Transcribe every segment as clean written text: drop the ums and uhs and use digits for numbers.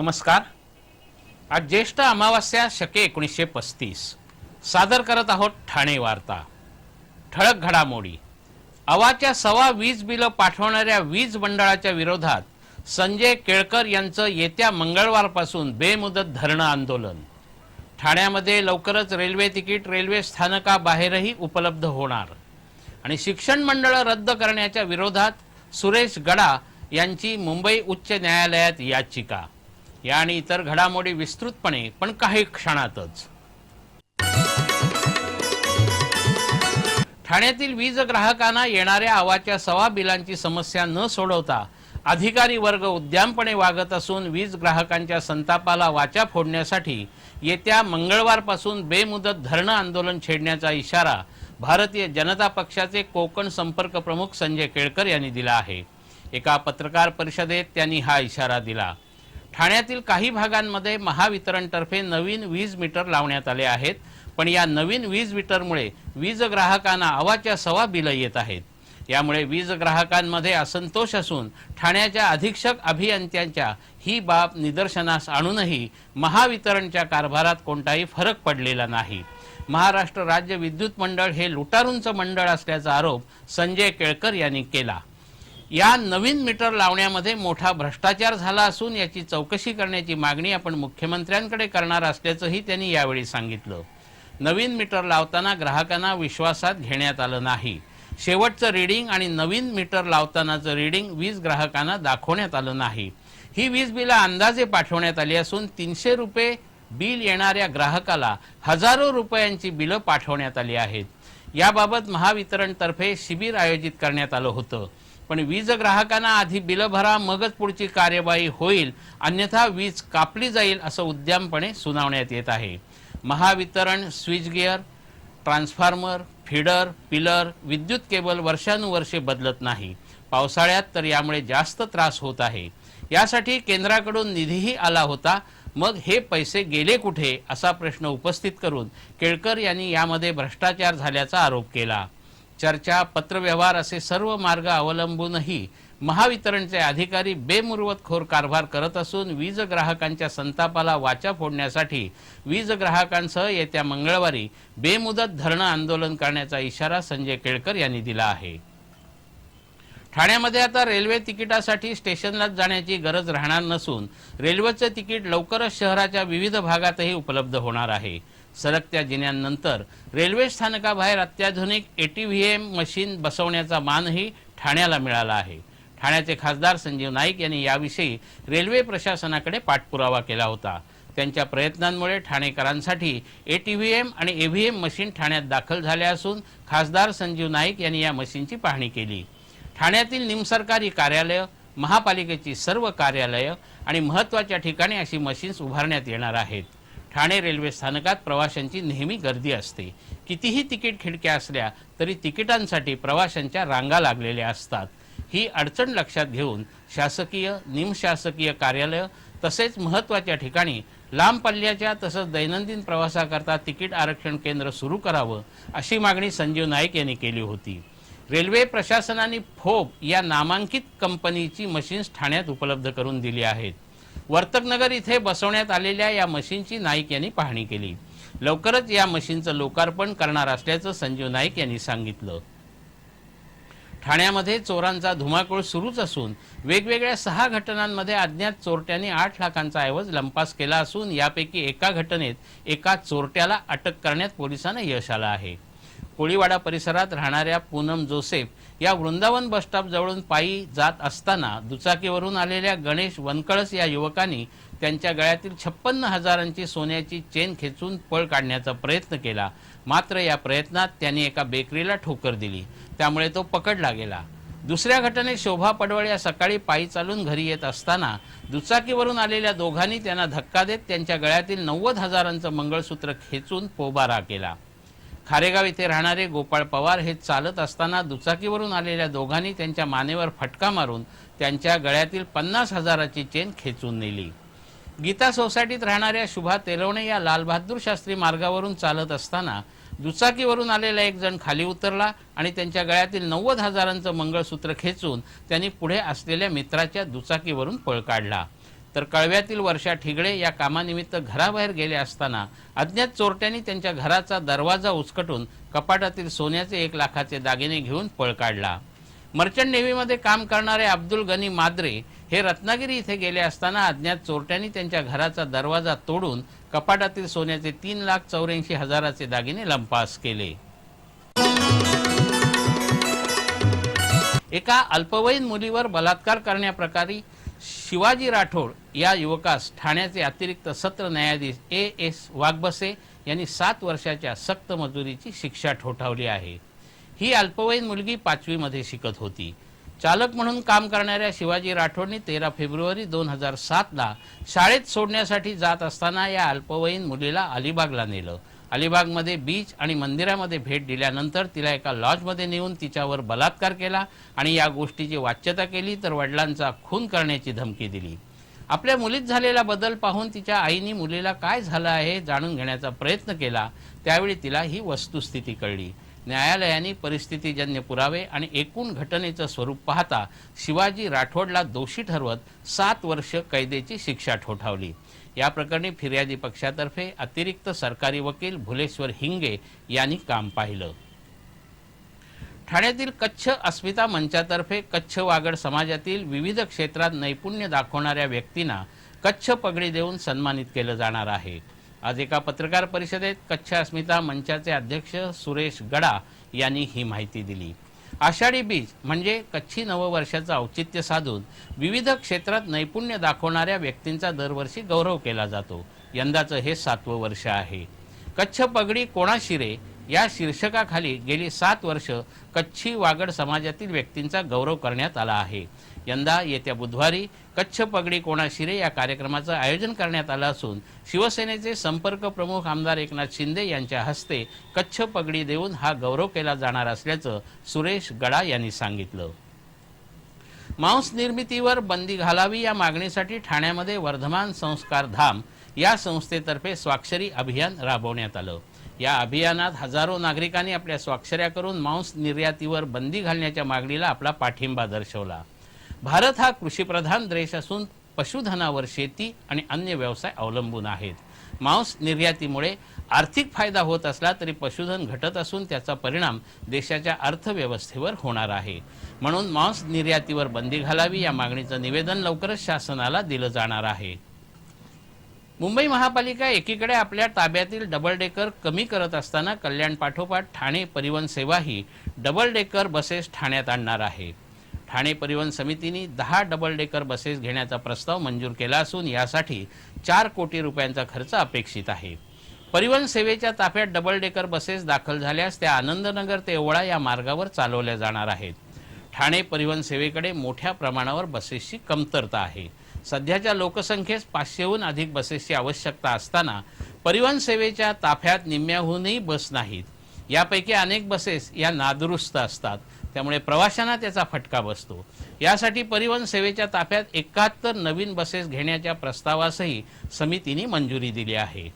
नमस्कार। आज ज्येष्ठ अमावास्या शके 1935 सादर करत आहोत ठाणे वार्ता। ठळक घडामोडी। अवाच्या सवा वीज बिल पाठवणाऱ्या वीज मंडळाच्या विरोधात संजय केळकर यांचं येत्या मंगळवारपासून बेमुदत धरणं आंदोलन। ठाण्यामध्ये लवकरच रेल्वे तिकीट रेल्वे स्थानकाबाहेरही उपलब्ध होणार। आणि शिक्षण मंडळ रद्द करण्याच्या विरोधात सुरेश गडा यांची मुंबई उच्च न्यायालयात याचिका। या आणि इतर घडामोडी विस्तृतपणे पण काही क्षणातच। ठाण्यातील वीज ग्राहकांना येणाऱ्या अवाच्या सवा बिलांची समस्या न सोडवता अधिकारी वर्ग उद्यमपणे वागत असून वीज ग्राहकांच्या संतापाला वाचा फोडण्यासाठी येत्या मंगळवारपासून बेमुदत धरणं आंदोलन छेडण्याचा इशारा भारतीय जनता पक्षाचे कोकण संपर्क प्रमुख संजय केळकर यांनी दिला आहे। एका पत्रकार परिषदेत त्यांनी हा इशारा दिला। ठाण्यातील काही भागांमध्ये महावितरणतर्फे नवीन वीज मीटर लावण्यात आले आहेत, पण या नवीन वीज मीटरमुळे वीज ग्राहकांना अवाच्या सवा बिल येत आहेत। यामुळे वीज ग्राहकांमध्ये असंतोष असून ठाण्याच्या अधीक्षक अभियंत्यांच्या ही बाब निदर्शनास आणूनही महावितरणच्या कारभारात कोणताही फरक पडलेला नाही। महाराष्ट्र राज्य विद्युत मंडळ हे लुटारूंचं मंडळ असल्याचा आरोप संजय केळकर यांनी केला। या नवीन मीटर लावण्यामध्ये मोठा भ्रष्टाचार झाला असून याची चौकशी करण्याची मागणी आपण मुख्यमंत्र्यांकडे करणार असल्याचंही त्यांनी यावेळी सांगितलं। नवीन मीटर लावताना ग्राहकांना विश्वासात घेण्यात आलं नाही। शेवटचं रीडिंग आणि नवीन मीटर लावतानाचं रीडिंग वीज ग्राहकांना दाखवण्यात आलं नाही। ही वीज बिलं अंदाजे पाठवण्यात आली असून 300 रुपये बिल येणाऱ्या ग्राहकाला हजारो रुपयांची बिलं पाठवण्यात आली आहेत। याबाबत महावितरणतर्फे शिबिर आयोजित करण्यात आलं होतं, पण वीज ग्राहकांना आधी बिलं भरा मगच पुढची कार्यवाही होईल, अन्यथा वीज कापली जाईल असं उद्यमपणे सुनावण्यात येत आहे। Mahavitaran switch gear, transformer, feeder, pillar, विद्युत केबल वर्षानुवर्षे बदलत नाही। पावसाळ्यात तर यामुळे जास्त त्रास होत आहे। यासाठी केंद्राकडून निधीही आला होता, मग हे पैसे गेले कुठे असा प्रश्न उपस्थित करून केळकर यांनी यामध्ये भ्रष्टाचार झाल्याचा आरोप केला। चर्चा, पत्रव्यवहार असे सर्व मार्ग अवलंबूनही महावितरणचे अधिकारी बेमुरवतखोर कारभार करत असून वीज ग्राहकांच्या संतापाला वाचा फोडण्यासाठी वीज ग्राहकांसह येत्या मंगळवारी बेमुदत धरणं आंदोलन करण्याचा इशारा संजय केळकर यांनी दिला आहे। ठाण्यामध्ये आता रेल्वे तिकिटासाठी स्टेशनला जाण्याची गरज राहणार नसून रेल्वेचे तिकीट लवकरच शहराच्या विविध भागातही उपलब्ध होणार आहे। सरकत्या जिन्यांनंतर रेल्वे स्थानकाबाहेर अत्याधुनिक ATVM मशीन बसवण्याचा मानही ठाण्याला मिळाला आहे। ठाण्याचे खासदार संजीव नाईक यांनी याविषयी रेल्वे प्रशासनाकडे पाठपुरावा केला होता। त्यांच्या प्रयत्नांमुळे ठाणेकरांसाठी ATVM आणि EVM मशीन ठाण्यात दाखल झाल्या असून खासदार संजीव नाईक यांनी या मशीनची पाहणी केली। ठाण्यातील निमसरकारी कार्यालय, महापालिकेची सर्व कार्यालय आणि महत्त्वाच्या ठिकाणी अशी मशीन्स उभारण्यात येणार आहेत। ठाणे रेल्वे स्थानकात प्रवाशांची नेहमी गर्दी असते। कितीही तिकीट खिडक्या असल्या तरी तिकिटांसाठी प्रवाशांच्या रांगा लागलेल्या असतात। ही अडचण लक्षात घेऊन शासकीय, निमशासकीय कार्यालय तसेच महत्त्वाच्या ठिकाणी लांब पल्ल्याच्या तसंच दैनंदिन प्रवासाकरता तिकीट आरक्षण केंद्र सुरू करावं अशी मागणी संजीव नाईक यांनी केली होती। रेल्वे प्रशासनाने फोब या नामांकित कंपनीची मशीन्स ठाण्यात उपलब्ध करून दिली आहेत। वर्तकनगर इथे बसवण्यात आलेल्या या मशीनची नाईक यांनी पाहणी केली। लवकरच या मशीनचं लोकार्पण करणार असल्याचं संजीव नाईक यांनी सांगितलं। ठाण्यामध्ये चोरांचा धुमाकूळ सुरूच असून वेगवेगळ्या 6 घटनांमध्ये अज्ञात चोरट्यांनी 8 लाखांचा ऐवज लंपास केला असून यापैकी एका घटनेत एका चोरट्याला अटक करण्यात पोलिसांना यश आलं आहे। कोळीवाडा परिसरात राहणाऱ्या पूनम जोसेफ या वृंदावन बसस्टॉप जवळून पायी जात असताना दुचाकीवरून आलेल्या गणेश वनकळस या युवकांनी त्यांच्या गळ्यातील 56,000ची सोन्याची चेन खेचून पळ काढण्याचा प्रयत्न केला, मात्र या प्रयत्नात त्यांनी एका बेकरीला ठोकर दिली, त्यामुळे तो पकडला गेला। दुसऱ्या घटनेत शोभा पडवळ या सकाळी पायी चालून घरी येत असताना दुचाकीवरून आलेल्या दोघांनी त्यांना धक्का देत त्यांच्या गळ्यातील 90,000चं मंगळसूत्र खेचून पोबारा केला। खारेगाव येथे राहणारे गोपाळ पवार हे चालत असताना दुचाकीवरून आलेल्या दोघांनी त्यांच्या मानेवर फटका मारून त्यांच्या गळ्यातील 50,000ची चेन खेचून नेली। गीता सोसायटीत राहणाऱ्या शुभा तेलवणे या लालबहादूर शास्त्री मार्गावरून चालत असताना दुचाकीवरून आलेला एक जण खाली उतरला आणि त्यांच्या गळ्यातील 90,000चं मंगळसूत्र खेचून त्यांनी पुढे असलेल्या मित्राच्या दुचाकीवरून पळ काढला। तर कळव्यातील वर्षा ठिगळे या कामानिमित्त घराबाहेर गेले असताना अज्ञात चोरट्यांनी त्यांच्या घराचा दरवाजा उचकटून कपाटातील सोन्याचे 1 लाखाचे दागिने घेऊन पळ काढला। मर्चंट नेव्हीमध्ये काम करणारे अब्दुल गनी माद्रे हे रत्नागिरी इथे गेले असताना अज्ञात चोरट्यांनी त्यांच्या घराचा दरवाजा तोडून कपाटातील सोन्याचे 3,84,000चे दागिने लंपास केले। एका अल्पवयीन मुलीवर बलात्कार करण्याप्रकरणी शिवाजी राठोड या युवकास ठाण्याचे अतिरिक्त सत्र न्यायाधीश A.S. वाघबसे यांनी 7 वर्षाच्या सक्त मजुरीची शिक्षा ठोठावली आहे। ही अल्पवयीन मुलगी 5वी मध्ये शिकत होती। चालक म्हणून काम करणाऱ्या शिवाजी राठोडने 13 फेब्रुवारी 2007ला शाळेत सोडण्यासाठी जात असताना या अल्पवयीन मुलीला अलिबागला नेलं। अलिबागमध्ये बीच आणि मंदिरामध्ये भेट दिल्यानंतर तिला एका लॉजमध्ये नेऊन तिच्यावर बलात्कार केला आणि या गोष्टीची वाच्यता केली तर वडिलांचा खून करण्याची धमकी दिली। आपल्या मुलीत झालेला बदल पाहून तिच्या आईने मुलीला काय झालं आहे जाणून घेण्याचा प्रयत्न केला। त्यावेळी तिला ही वस्तुस्थिती कळली। न्यायालयाने परिस्थितीजन्य पुरावे आणि एकूण घटनेचं स्वरूप पाहता शिवाजी राठोडला दोषी ठरवत 7 वर्ष कैदेची शिक्षा ठोठावली। या प्रकरणी फिर्यादी पक्षातर्फे अतिरिक्त सरकारी वकील भुलेश्वर हिंगे यांनी काम पाहिलं। ठाण्यातील कच्छ अस्मिता मंचातर्फे कच्छ वागड समाजातील विविध क्षेत्रात नैपुण्य दाखवणाऱ्या व्यक्तींना कच्छ पगडी देऊन सन्मानित केलं जाणार आहे। आज एका पत्रकार परिषदेत कच्छ अस्मिता मंचाचे अध्यक्ष सुरेश गडा यांनी ही माहिती दिली। आषाढी बीज म्हणजे कच्छी नववर्षाचं औचित्य साधून विविध क्षेत्रात नैपुण्य दाखवणाऱ्या व्यक्तींचा दरवर्षी गौरव केला जातो। यंदाचं हे 7वं वर्ष आहे। कच्छ पगडी कोणाशिरे या शीर्षकाखाली गेली 7 वर्ष कच्छी वागड समाजातील व्यक्तींचा गौरव करण्यात आला आहे। यंदा येत्या बुधवारी कच्छ पगडी कोणाशिरे या कार्यक्रमाचं आयोजन करण्यात आलं असून शिवसेनेचे संपर्क प्रमुख आमदार एकनाथ शिंदे यांच्या हस्ते कच्छ पगडी देऊन हा गौरव केला जाणार असल्याचं सुरेश गडा यांनी सांगितलं। मांस निर्मितीवर बंदी घालावी या मागणीसाठी ठाण्यामध्ये वर्धमान संस्कार धाम या संस्थेतर्फे स्वाक्षरी अभियान राबवण्यात आलं। या अभियानात हजारो नागरिकांनी आपल्या स्वाक्षऱ्या करून मांस निर्यातीवर बंदी घालण्याच्या मागणीला आपला पाठिंबा दर्शवला। भारत हा कृषीप्रधान देश असून पशुधनावर शेती आणि अन्य व्यवसाय अवलंबून आहेत। मांस निर्यातीमुळे आर्थिक फायदा होत असला तरी पशुधन घटत असून त्याचा परिणाम देशाच्या अर्थव्यवस्थेवर होणार आहे। म्हणून मांस निर्यातीवर बंदी घालावी या मागणीचं निवेदन लवकरच शासनाला दिलं जाणार आहे। मुंबई महापालिका एकीकडे आपल्या ताब्यातील डबल डेकर कमी करत असताना कल्याण पाठोपाठ ठाणे परिवहन सेवाही डबल डेकर बसेस ठाण्यात आणणार आहे। ठाणे परिवहन समितीने 10 डबल डेकर बसेस घेण्याचा प्रस्ताव मंजूर केला असून यासाठी 4 कोटी रुपयांचा खर्च अपेक्षित आहे। परिवहन सेवेच्या ताफ्यात डबल डेकर बसेस दाखल झाल्यास त्या आनंदनगर ते ओवळा या मार्गावर चालवल्या जाणार आहेत। ठाणे परिवहन सेवेकडे मोठ्या प्रमाणावर बसेसची कमतरता आहे। सध्याच्या लोकसंख्येस 500हून अधिक बसेसची आवश्यकता असताना परिवहन सेवेच्या ताफ्यात निम्म्याहूनही बस नाहीत। यापैकी अनेक बसेस या नादुरुस्त असतात, त्यामुळे प्रवाशांना त्याचा फटका बसतो। यासाठी परिवहन सेवेच्या ताफ्यात 71 नवीन बसेस घेण्याच्या प्रस्तावासही समितीने मंजुरी दिली आहे।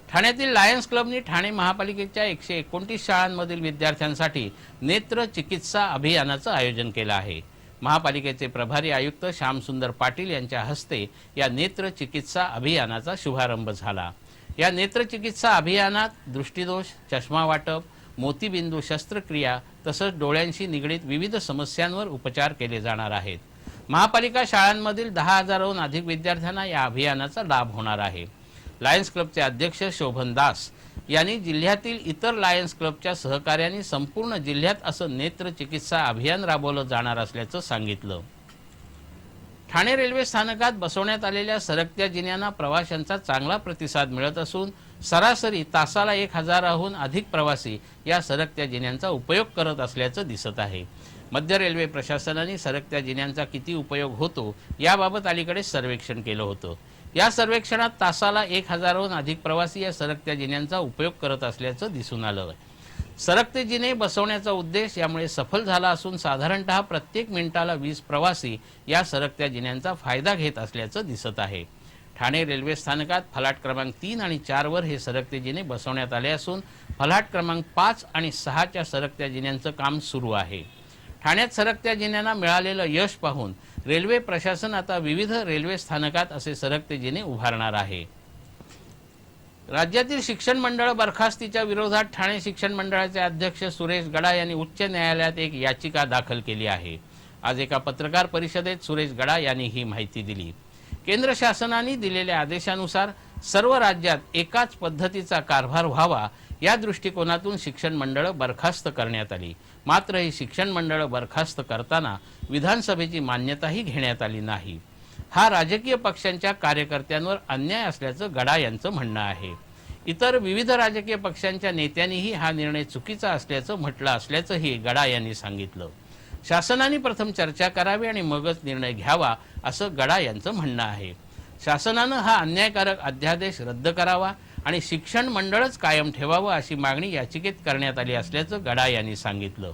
ठाण्यातील लायन्स क्लबने ठाणे महापालिकेच्या 129 शाळांमधील विद्यार्थ्यांसाठी नेत्र चिकित्सा अभियानाचं आयोजन केलं आहे। महापालिकेचे प्रभारी आयुक्त श्यामसुंदर पाटील यांच्या हस्ते या नेत्र चिकित्सा अभियानाचा शुभारंभ झाला। या नेत्र चिकित्सा अभियानात दृष्टिदोष, चष्मा वाटप, मोतीबिंदू शस्त्रक्रिया तसंच डोळ्यांशी निगडीत विविध समस्यांवर उपचार केले जाणार आहेत। महापालिका शाळांमधील 10,000हून अधिक विद्यार्थ्यांना या अभियानाचा लाभ होणार आहे। लायन्स क्लबचे अध्यक्ष शोभन दास यांनी जिल्ह्यातील इतर लायन्स क्लबच्या सहकार्याने संपूर्ण जिल्ह्यात असं नेत्र चिकित्सा अभियान राबवलं जाणार असल्याचं सांगितलं। ठाणे रेल्वे स्थानकात बसवण्यात आलेल्या सरकत्या जिन्यांना प्रवाशांचा चांगला प्रतिसाद मिळत असून सरासरी तासाला 1000हून अधिक प्रवासी या सरकत्या जिन्यांचा उपयोग करत असल्याचं दिसत आहे। मध्य रेल्वे प्रशासनाने सरकत्या जिन्यांचा किती उपयोग होतो याबाबत अलीकडेच सर्वेक्षण केलं होतं। या सर्वेक्षणात तासाला 1000हून अधिक प्रवासी या सरकत्या जिन्यांचा उपयोग करत असल्याचं दिसून आलं। सरकते जिने बसवण्याचा उद्देश यामुळे सफल झाला असून साधारणतः प्रत्येक मिनिटाला 20 प्रवासी या सरकत्या जिन्यांचा फायदा घेत असल्याचं दिसत आहे। ठाणे रेल्वे स्थानकात फलाट क्रमांक 3 आणि 4 वर हे सरकते जिने बसवण्यात आले असून फलाट क्रमांक 5 आणि 6च्या सरकत्या जिन्यांचं काम सुरू आहे। ठाण्यात सरकत्या जिन्यांना मिळालेलं यश पाहून रेल्वे प्रशासन आता विविध रेल्वे स्थानकात असे सरकते जिने उभारणार आहे. राज्यातील शिक्षण मंडळ बरखास्तीच्या विरोधात ठाणे शिक्षण मंडळाचे अध्यक्ष सुरेश गडा यांनी उच्च न्यायालयात एक याचिका दाखल केली आहे. आज एका पत्रकार परिषदेत सुरेश गडा यांनी ही माहिती दिली. केंद्र शासनाने दिलेल्या आदेशानुसार सर्व राज्यात एकाच पद्धतीचा कारभार व्हावा या दृष्टिकोनातून शिक्षण मंडळ बरखास्त करण्यात आली. मात्र ही शिक्षण मंडळ बरखास्त करताना विधानसभेची मान्यताही घेण्यात आली नाही. हा राजकीय पक्षांच्या कार्यकर्त्यांवर अन्याय असल्याचं गडा यांचं म्हणणं आहे. इतर विविध राजकीय पक्षांच्या नेत्यांनीही हा निर्णय चुकीचा असल्याचं म्हटलं असल्याचंही गडा यांनी सांगितलं. शासनाने प्रथम चर्चा करावी आणि मगच निर्णय घ्यावा असं गडा यांचं म्हणणं आहे. शासनानं हा अन्यायकारक अध्यादेश रद्द करावा आणि शिक्षण मंडळच कायम ठेवावं अशी मागणी याचिकेत करण्यात आली असल्याचं गडा यांनी सांगितलं.